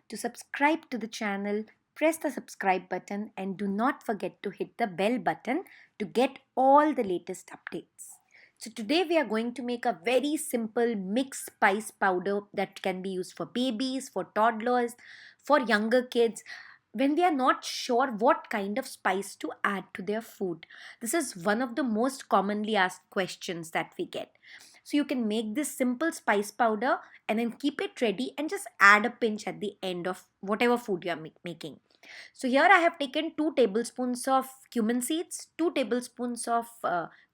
To subscribe to the channel, press the subscribe button and do not forget to hit the bell button to get all the latest updates. So today we are going to make a very simple mixed spice powder that can be used for babies, for toddlers, for younger kids when we are not sure what kind of spice to add to their food. This is one of the most commonly asked questions that we get. So you can make this simple spice powder and then keep it ready and just add a pinch at the end of whatever food you are making. So here I have taken 2 tablespoons of cumin seeds, 2 tablespoons of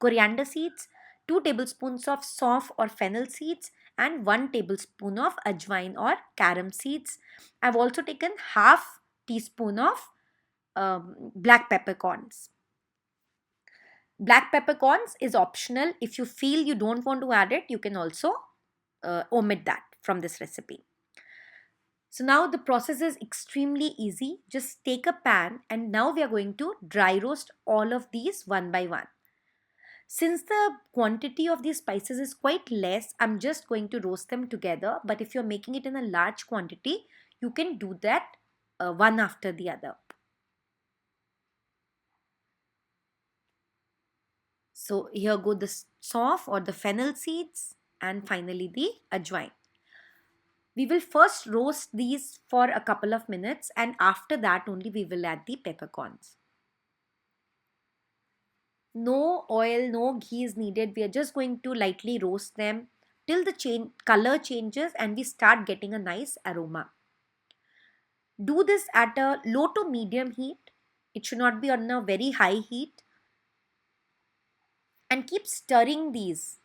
coriander seeds, 2 tablespoons of sauf or fennel seeds and 1 tablespoon of ajwain or carom seeds. I've also taken half teaspoon of black peppercorns. Black peppercorns is optional. If you feel you don't want to add it, you can also omit that from this recipe. So now the process is extremely easy. Just take a pan and now we are going to dry roast all of these one by one. Since the quantity of these spices is quite less, I'm just going to roast them together. But if you're making it in a large quantity, you can do that one after the other. So here go the sauf or the fennel seeds and finally the ajwain. We will first roast these for a couple of minutes and after that only we will add the peppercorns. No oil, no ghee is needed. We are just going to lightly roast them till the color changes and we start getting a nice aroma. Do this at a low to medium heat. It should not be on a very high heat. And keep stirring these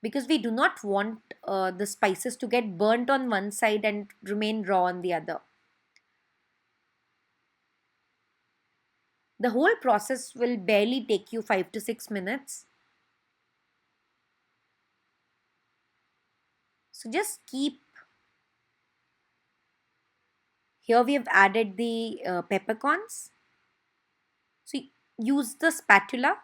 because we do not want the spices to get burnt on one side and remain raw on the other. The whole process will barely take you 5 to 6 minutes. So just keep. Here we have added the peppercorns. So use the spatula.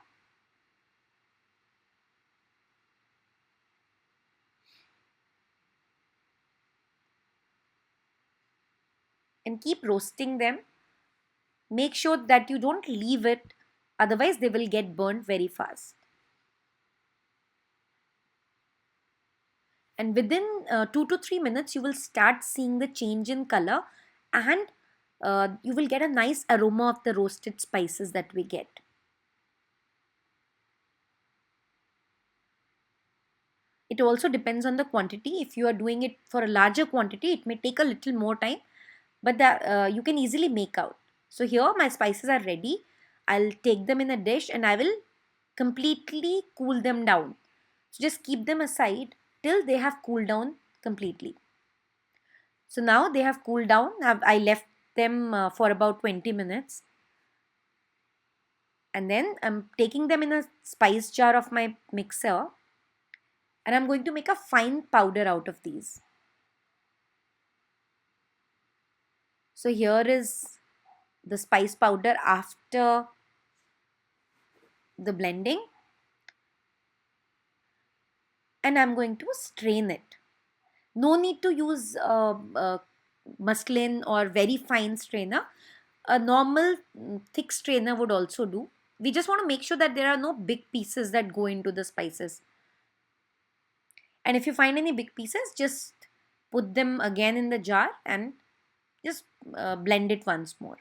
And keep roasting them. Make sure that you don't leave it, otherwise they will get burnt very fast. And within 2 to 3 minutes you will start seeing the change in color and you will get a nice aroma of the roasted spices that we get. It also depends on the quantity. If you are doing it for a larger quantity, it may take a little more time, but you can easily make out. So here my spices are ready. I'll take them in a dish and I will completely cool them down. So just keep them aside till they have cooled down completely. So now they have cooled down. I left them for about 20 minutes. And then I'm taking them in a spice jar of my mixer and I'm going to make a fine powder out of these. So here is the spice powder after the blending. And I'm going to strain it. No need to use muslin or very fine strainer. A normal thick strainer would also do. We just want to make sure that there are no big pieces that go into the spices. And if you find any big pieces, just put them again in the jar and just blend it once more.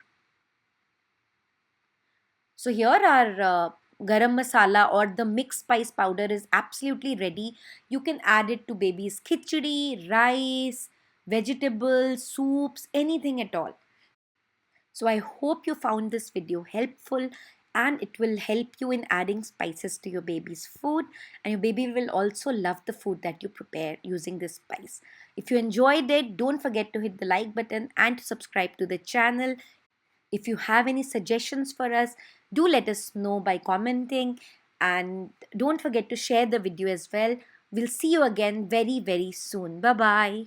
So here our garam masala or the mixed spice powder is absolutely ready. You can add it to baby's khichdi, rice, vegetables, soups, anything at all. So I hope you found this video helpful and it will help you in adding spices to your baby's food, and your baby will also love the food that you prepare using this spice. If you enjoyed it, don't forget to hit the like button and to subscribe to the channel. If you have any suggestions for us, do let us know by commenting and don't forget to share the video as well. We'll see you again very, very soon. Bye bye.